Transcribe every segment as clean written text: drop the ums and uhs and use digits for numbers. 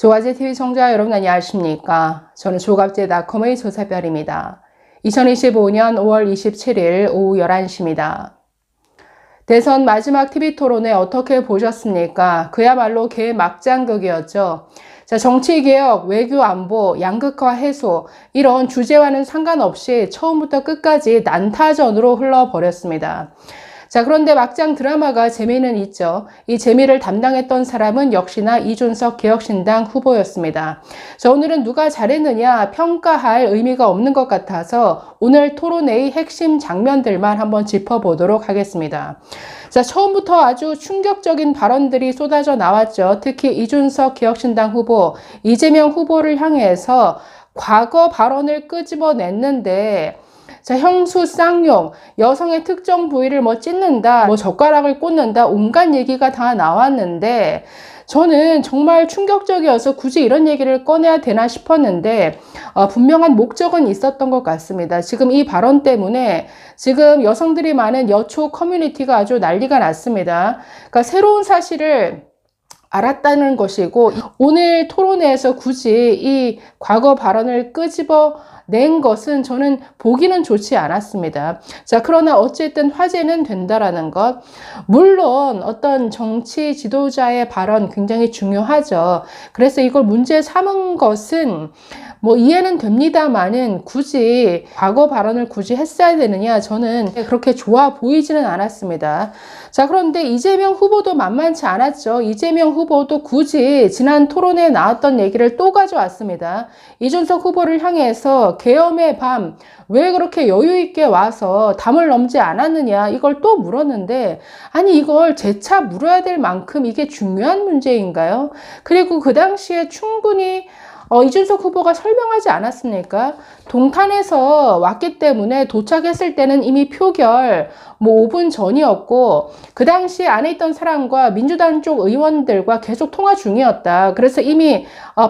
조갑제TV 시청자 여러분 안녕하십니까? 저는 조갑제닷컴의 조사별입니다. 2025년 5월 27일 오후 11시입니다. 대선 마지막 TV토론회 어떻게 보셨습니까? 그야말로 개막장극이었죠. 자, 정치개혁, 외교안보, 양극화 해소 이런 주제와는 상관없이 처음부터 끝까지 난타전으로 흘러버렸습니다. 자, 그런데 막장 드라마가 재미는 있죠. 이 재미를 담당했던 사람은 역시나 이준석 개혁신당 후보였습니다. 자, 오늘은 누가 잘했느냐 평가할 의미가 없는 것 같아서 오늘 토론회의 핵심 장면들만 한번 짚어보도록 하겠습니다. 자, 처음부터 아주 충격적인 발언들이 쏟아져 나왔죠. 특히 이준석 개혁신당 후보, 이재명 후보를 향해서 과거 발언을 끄집어냈는데 자, 형수 쌍욕, 여성의 특정 부위를 찢는다, 젓가락을 꽂는다, 온갖 얘기가 다 나왔는데 저는 정말 충격적이어서 굳이 이런 얘기를 꺼내야 되나 싶었는데 분명한 목적은 있었던 것 같습니다. 지금 이 발언 때문에 지금 여성들이 많은 여초 커뮤니티가 아주 난리가 났습니다. 그러니까 새로운 사실을 알았다는 것이고 오늘 토론회에서 굳이 이 과거 발언을 끄집어낸 것은 저는 보기는 좋지 않았습니다. 자, 그러나 어쨌든 화제는 된다라는 것. 물론 어떤 정치 지도자의 발언 굉장히 중요하죠. 그래서 이걸 문제 삼은 것은 이해는 됩니다만은 굳이 과거 발언을 굳이 했어야 되느냐 저는 그렇게 좋아 보이지는 않았습니다. 자, 그런데 이재명 후보도 만만치 않았죠. 이재명 후보도 굳이 지난 토론회에 나왔던 얘기를 또 가져왔습니다. 이준석 후보를 향해서 계엄의 밤 왜 그렇게 여유 있게 와서 담을 넘지 않았느냐 이걸 또 물었는데 아니 이걸 재차 물어야 될 만큼 이게 중요한 문제인가요? 그리고 그 당시에 충분히 이준석 후보가 설명하지 않았습니까? 동탄에서 왔기 때문에 도착했을 때는 이미 표결 5분 전이었고 그 당시 안에 있던 사람과 민주당 쪽 의원들과 계속 통화 중이었다. 그래서 이미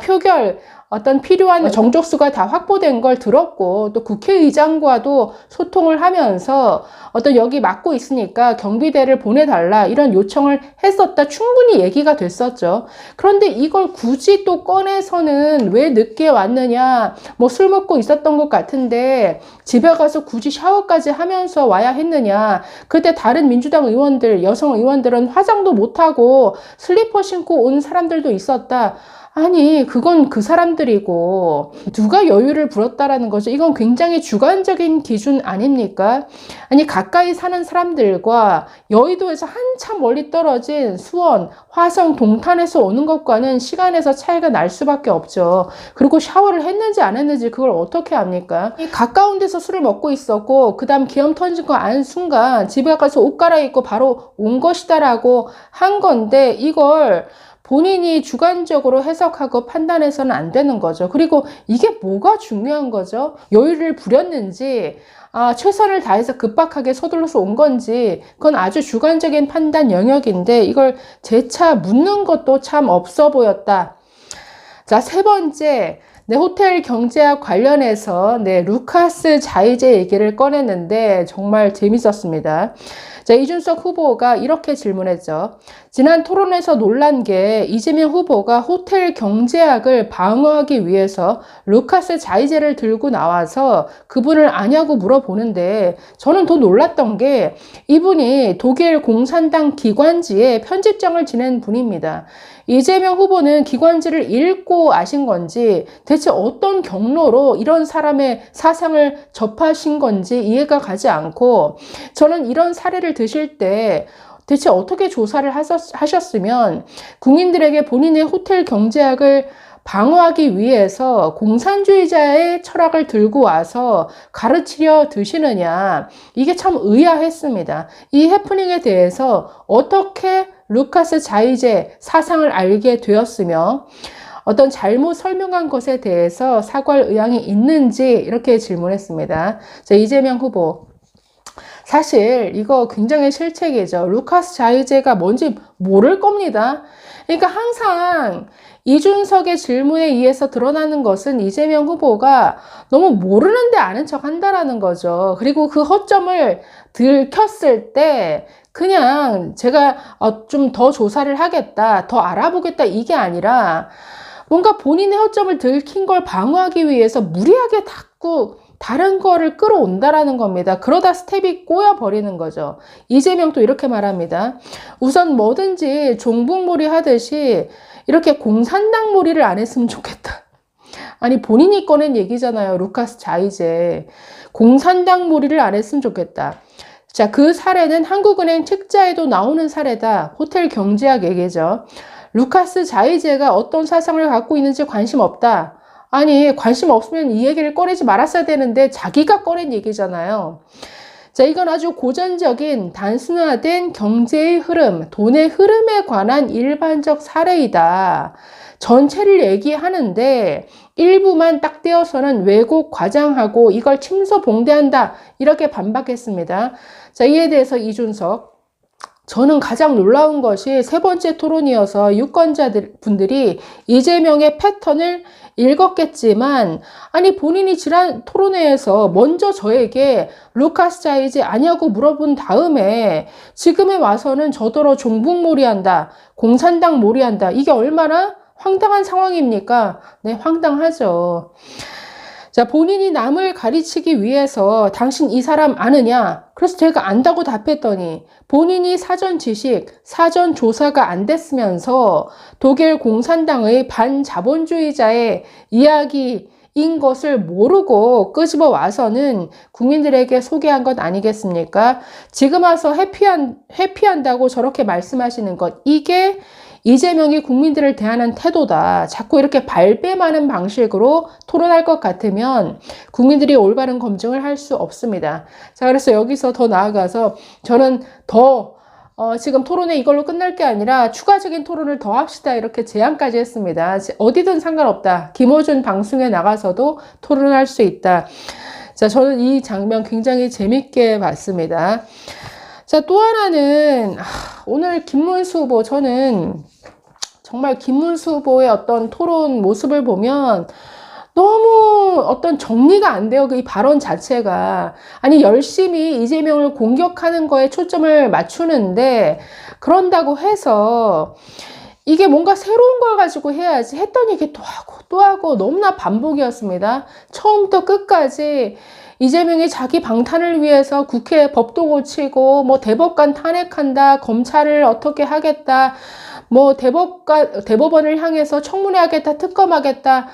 표결 어떤 필요한 정족수가 다 확보된 걸 들었고 또 국회의장과도 소통을 하면서 어떤 여기 맡고 있으니까 경비대를 보내달라 이런 요청을 했었다. 충분히 얘기가 됐었죠. 그런데 이걸 굳이 또 꺼내서는 왜 늦게 왔느냐 술 먹고 있었던 것 같은데 집에 가서 굳이 샤워까지 하면서 와야 했느냐. 그때 다른 민주당 의원들 여성 의원들은 화장도 못하고 슬리퍼 신고 온 사람들도 있었다. 아니 그건 그 사람들이고 누가 여유를 부렸다라는 거죠. 이건 굉장히 주관적인 기준 아닙니까? 아니 가까이 사는 사람들과 여의도에서 한참 멀리 떨어진 수원, 화성, 동탄에서 오는 것과는 시간에서 차이가 날 수밖에 없죠. 그리고 샤워를 했는지 안 했는지 그걸 어떻게 합니까? 가까운 데서 술을 먹고 있었고 그 다음 계엄 터진 거 아는 순간 집에 가서 옷 갈아입고 바로 온 것이다라고 한 건데 이걸 본인이 주관적으로 해석하고 판단해서는 안 되는 거죠. 그리고 이게 뭐가 중요한 거죠? 여유를 부렸는지 최선을 다해서 급박하게 서둘러서 온 건지 그건 아주 주관적인 판단 영역인데 이걸 재차 묻는 것도 참 없어 보였다. 자, 세 번째. 호텔 경제학 관련해서 루카스 자이제 얘기를 꺼냈는데 정말 재밌었습니다. 자, 이준석 후보가 이렇게 질문했죠. 지난 토론에서 놀란 게 이재명 후보가 호텔 경제학을 방어하기 위해서 루카스 자이제를 들고 나와서 그분을 아냐고 물어보는데 저는 더 놀랐던 게 이분이 독일 공산당 기관지에 편집장을 지낸 분입니다. 이재명 후보는 기관지를 읽고 아신 건지 대체 어떤 경로로 이런 사람의 사상을 접하신 건지 이해가 가지 않고 저는 이런 사례를 드실 때 대체 어떻게 조사를 하셨으면 국민들에게 본인의 호텔 경제학을 방어하기 위해서 공산주의자의 철학을 들고 와서 가르치려 드시느냐 이게 참 의아했습니다. 이 해프닝에 대해서 어떻게 루카스 자이제 사상을 알게 되었으며 어떤 잘못 설명한 것에 대해서 사과할 의향이 있는지 이렇게 질문했습니다. 자, 이재명 후보 사실 이거 굉장히 실책이죠. 루카스 자이제가 뭔지 모를 겁니다. 그러니까 항상 이준석의 질문에 의해서 드러나는 것은 이재명 후보가 너무 모르는데 아는 척 한다라는 거죠. 그리고 그 허점을 들켰을 때 그냥 제가 좀 더 조사를 하겠다, 더 알아보겠다 이게 아니라 뭔가 본인의 허점을 들킨 걸 방어하기 위해서 무리하게 자꾸 다른 거를 끌어온다라는 겁니다. 그러다 스텝이 꼬여버리는 거죠. 이재명도 이렇게 말합니다. 우선 뭐든지 종북몰이 하듯이 이렇게 공산당 몰이를 안 했으면 좋겠다. 아니 본인이 꺼낸 얘기잖아요. 루카스 자이제. 공산당 몰이를 안 했으면 좋겠다. 자, 그 사례는 한국은행 책자에도 나오는 사례다. 호텔 경제학 얘기죠. 루카스 자이제가 어떤 사상을 갖고 있는지 관심 없다. 아니 관심 없으면 이 얘기를 꺼내지 말았어야 되는데 자기가 꺼낸 얘기잖아요. 자, 이건 아주 고전적인 단순화된 경제의 흐름, 돈의 흐름에 관한 일반적 사례이다. 전체를 얘기하는데 일부만 딱 떼어서는 왜곡, 과장하고 이걸 침소봉대한다. 이렇게 반박했습니다. 자, 이에 대해서 이준석. 저는 가장 놀라운 것이 세 번째 토론이어서 유권자분들이 이재명의 패턴을 읽었겠지만 아니 본인이 지난 토론회에서 먼저 저에게 루카스 자이제 아냐고 물어본 다음에 지금에 와서는 저더러 종북몰이한다, 공산당 몰이한다. 이게 얼마나 황당한 상황입니까? 네, 황당하죠. 자, 본인이 남을 가르치기 위해서 당신 이 사람 아느냐? 그래서 제가 안다고 답했더니 본인이 사전 지식, 사전 조사가 안 됐으면서 독일 공산당의 반자본주의자의 이야기인 것을 모르고 끄집어 와서는 국민들에게 소개한 것 아니겠습니까? 지금 와서 회피한다고 저렇게 말씀하시는 것, 이게 이재명이 국민들을 대하는 태도다. 자꾸 이렇게 발뺌하는 방식으로 토론할 것 같으면 국민들이 올바른 검증을 할 수 없습니다. 자, 그래서 여기서 더 나아가서 저는 지금 토론회 이걸로 끝날 게 아니라 추가적인 토론을 더 합시다. 이렇게 제안까지 했습니다. 어디든 상관없다. 김어준 방송에 나가서도 토론할 수 있다. 자, 저는 이 장면 굉장히 재밌게 봤습니다. 자, 또 하나는 오늘 김문수 후보, 저는 정말 김문수 후보의 어떤 토론 모습을 보면 너무 어떤 정리가 안 돼요. 이 발언 자체가. 아니 열심히 이재명을 공격하는 거에 초점을 맞추는데 그런다고 해서 이게 뭔가 새로운 걸 가지고 해야지 했더니 이게 또 하고 너무나 반복이었습니다. 처음부터 끝까지 이재명이 자기 방탄을 위해서 국회 법도 고치고 뭐 대법관 탄핵한다, 검찰을 어떻게 하겠다, 뭐 대법원을 향해서 청문회 하겠다, 특검하겠다.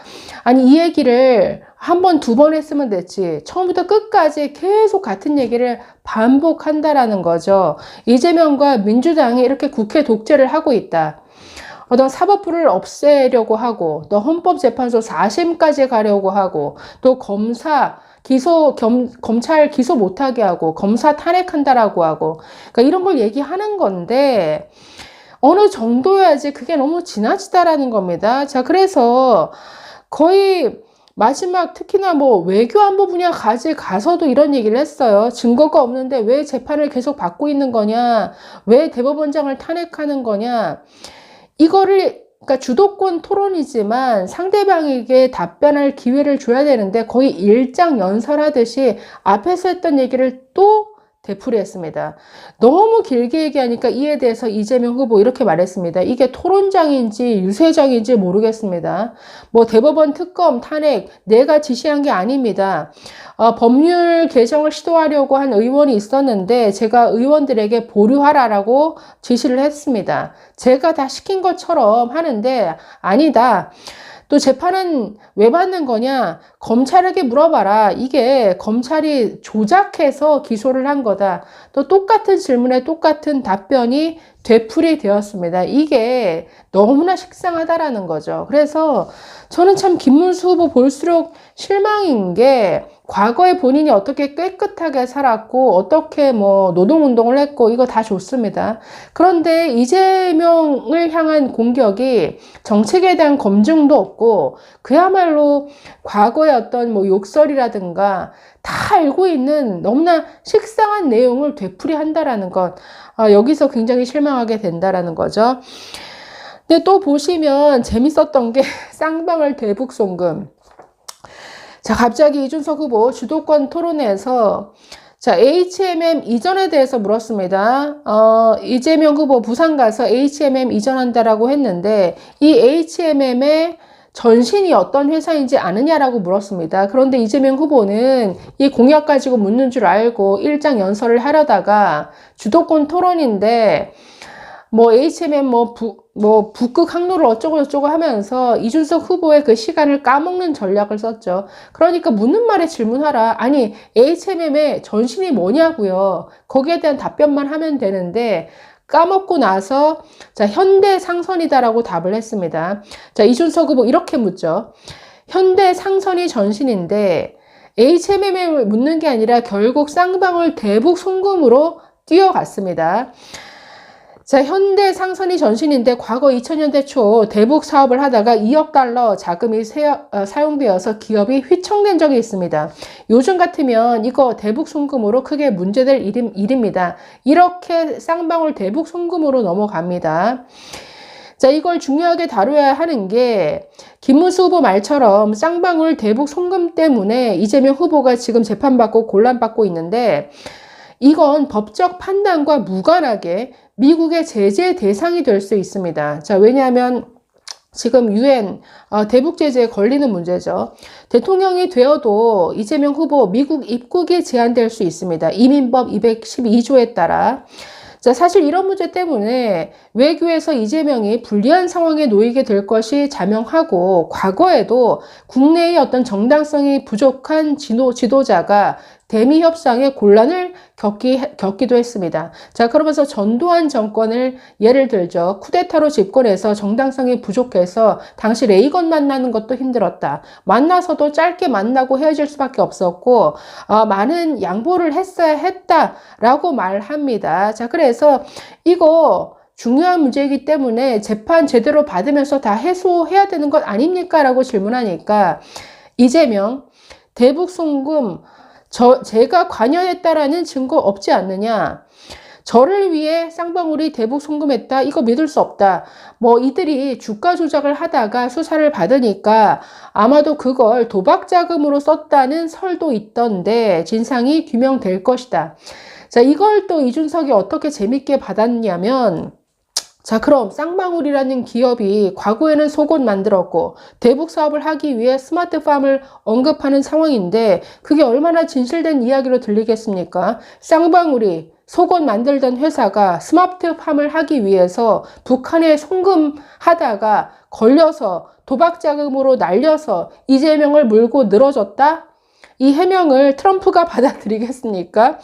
아니 이 얘기를 한 번, 두 번 했으면 됐지. 처음부터 끝까지 계속 같은 얘기를 반복한다라는 거죠. 이재명과 민주당이 이렇게 국회 독재를 하고 있다. 어떤 사법부를 없애려고 하고 또 헌법재판소 4심까지 가려고 하고 또 검찰 기소 못하게 하고 검사 탄핵한다라고 하고 그러니까 이런 걸 얘기하는 건데 어느 정도여야지 그게 너무 지나치다라는 겁니다. 자, 그래서 거의 마지막 특히나 뭐 외교안보 분야까지 가서도 이런 얘기를 했어요. 증거가 없는데 왜 재판을 계속 받고 있는 거냐? 왜 대법원장을 탄핵하는 거냐? 이거를 그러니까 주도권 토론이지만 상대방에게 답변할 기회를 줘야 되는데 거의 일장연설하듯이 앞에서 했던 얘기를 또 되풀이했습니다. 너무 길게 얘기하니까 이에 대해서 이재명 후보 이렇게 말했습니다. 이게 토론장인지 유세장인지 모르겠습니다. 뭐 대법원 특검 탄핵 내가 지시한 게 아닙니다. 법률 개정을 시도하려고 한 의원이 있었는데 제가 의원들에게 보류하라라고 지시를 했습니다. 제가 다 시킨 것처럼 하는데 아니다. 또 재판은 왜 받는 거냐? 검찰에게 물어봐라. 이게 검찰이 조작해서 기소를 한 거다. 또 똑같은 질문에 똑같은 답변이 되풀이 되었습니다. 이게 너무나 식상하다라는 거죠. 그래서 저는 참 김문수 후보 볼수록 실망인 게 과거에 본인이 어떻게 깨끗하게 살았고 어떻게 뭐 노동운동을 했고 이거 다 좋습니다. 그런데 이재명을 향한 공격이 정책에 대한 검증도 없고 그야말로 과거의 어떤 뭐 욕설이라든가 다 알고 있는 너무나 식상한 내용을 되풀이한다라는 것, 여기서 굉장히 실망하게 된다라는 거죠. 근데 또 보시면 재밌었던 게 쌍방울 대북송금. 자, 갑자기 이준석 후보 주도권 토론회에서 자, HMM 이전에 대해서 물었습니다. 이재명 후보 부산 가서 HMM 이전한다라고 했는데 이 HMM의 전신이 어떤 회사인지 아느냐라고 물었습니다. 그런데 이재명 후보는 이 공약 가지고 묻는 줄 알고 일장 연설을 하려다가 주도권 토론인데 뭐 HMM 북극 항로를 어쩌고 저쩌고 하면서 이준석 후보의 그 시간을 까먹는 전략을 썼죠. 그러니까 묻는 말에 질문하라. 아니 HMM의 전신이 뭐냐고요. 거기에 대한 답변만 하면 되는데 까먹고 나서 자 현대상선이다라고 답을 했습니다. 자 이준석 후보 이렇게 묻죠. 현대상선이 전신인데 HMM을 묻는 게 아니라 결국 쌍방울 대북 송금으로 뛰어갔습니다. 자, 현대상선이 전신인데 과거 2000년대 초 대북 사업을 하다가 2억 달러 자금이 사용되어서 기업이 휘청된 적이 있습니다. 요즘 같으면 이거 대북 송금으로 크게 문제될 일입니다. 이렇게 쌍방울 대북 송금으로 넘어갑니다. 자, 이걸 중요하게 다뤄야 하는 게 김문수 후보 말처럼 쌍방울 대북 송금 때문에 이재명 후보가 지금 재판받고 곤란받고 있는데 이건 법적 판단과 무관하게 미국의 제재 대상이 될 수 있습니다. 자, 왜냐하면 지금 UN 대북 제재에 걸리는 문제죠. 대통령이 되어도 이재명 후보 미국 입국이 제한될 수 있습니다. 이민법 212조에 따라. 자, 사실 이런 문제 때문에 외교에서 이재명이 불리한 상황에 놓이게 될 것이 자명하고 과거에도 국내의 어떤 정당성이 부족한 지도자가 대미 협상에 곤란을 겪기도 했습니다. 자, 그러면서 전두환 정권을 예를 들죠. 쿠데타로 집권해서 정당성이 부족해서 당시 레이건 만나는 것도 힘들었다. 만나서도 짧게 만나고 헤어질 수밖에 없었고 많은 양보를 했어야 했다라고 말합니다. 자, 그래서 이거 중요한 문제이기 때문에 재판 제대로 받으면서 다 해소해야 되는 것 아닙니까? 라고 질문하니까 이재명 대북 송금 제가 관여했다라는 증거 없지 않느냐. 저를 위해 쌍방울이 대북 송금했다. 이거 믿을 수 없다. 뭐 이들이 주가 조작을 하다가 수사를 받으니까 아마도 그걸 도박 자금으로 썼다는 설도 있던데 진상이 규명될 것이다. 자, 이걸 또 이준석이 어떻게 재밌게 받았냐면 자, 그럼 쌍방울이라는 기업이 과거에는 속옷 만들었고 대북 사업을 하기 위해 스마트팜을 언급하는 상황인데 그게 얼마나 진실된 이야기로 들리겠습니까? 쌍방울이 속옷 만들던 회사가 스마트팜을 하기 위해서 북한에 송금하다가 걸려서 도박 자금으로 날려서 이재명을 물고 늘어졌다? 이 해명을 트럼프가 받아들이겠습니까?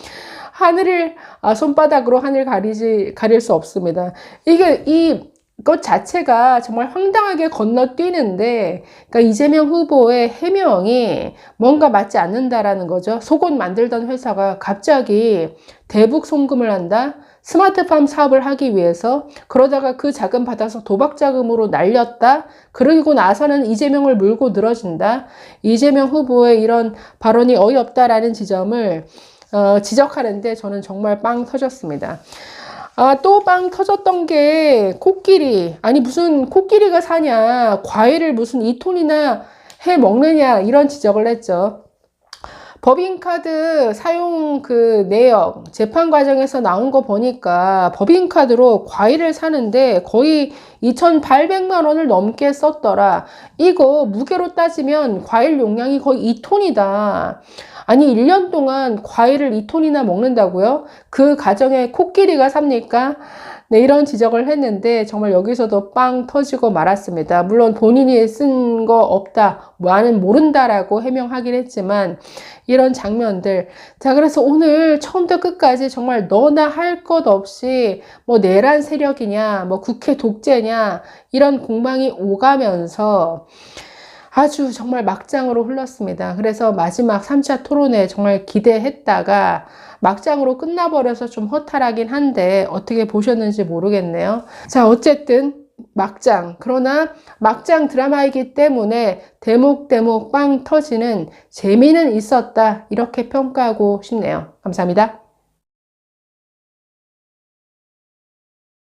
하늘을 손바닥으로 하늘 가릴 수 없습니다. 이것 자체가 정말 황당하게 건너뛰는데, 그러니까 이재명 후보의 해명이 뭔가 맞지 않는다라는 거죠. 속옷 만들던 회사가 갑자기 대북 송금을 한다? 스마트팜 사업을 하기 위해서 그러다가 그 자금 받아서 도박 자금으로 날렸다? 그러고 나서는 이재명을 물고 늘어진다? 이재명 후보의 이런 발언이 어이없다라는 지점을 지적하는데 저는 정말 빵 터졌습니다. 또 빵 터졌던 게 코끼리. 아니 무슨 코끼리가 사냐. 과일을 무슨 2톤이나 해 먹느냐. 이런 지적을 했죠. 법인카드 사용 그 내역, 재판 과정에서 나온 거 보니까 법인카드로 과일을 사는데 거의 2,800만 원을 넘게 썼더라. 이거 무게로 따지면 과일 용량이 거의 2톤이다. 아니 1년 동안 과일을 2톤이나 먹는다고요? 그 가정에 코끼리가 삽니까? 네, 이런 지적을 했는데 정말 여기서도 빵 터지고 말았습니다. 물론 본인이 쓴 거 없다, 나는 모른다라고 해명하긴 했지만 이런 장면들. 자, 그래서 오늘 처음부터 끝까지 정말 너나 할 것 없이 뭐 내란 세력이냐, 뭐 국회 독재냐 이런 공방이 오가면서 아주 정말 막장으로 흘렀습니다. 그래서 마지막 3차 토론회 정말 기대했다가 막장으로 끝나버려서 좀 허탈하긴 한데 어떻게 보셨는지 모르겠네요. 자, 어쨌든 막장. 그러나 막장 드라마이기 때문에 대목대목 빵 터지는 재미는 있었다. 이렇게 평가하고 싶네요. 감사합니다.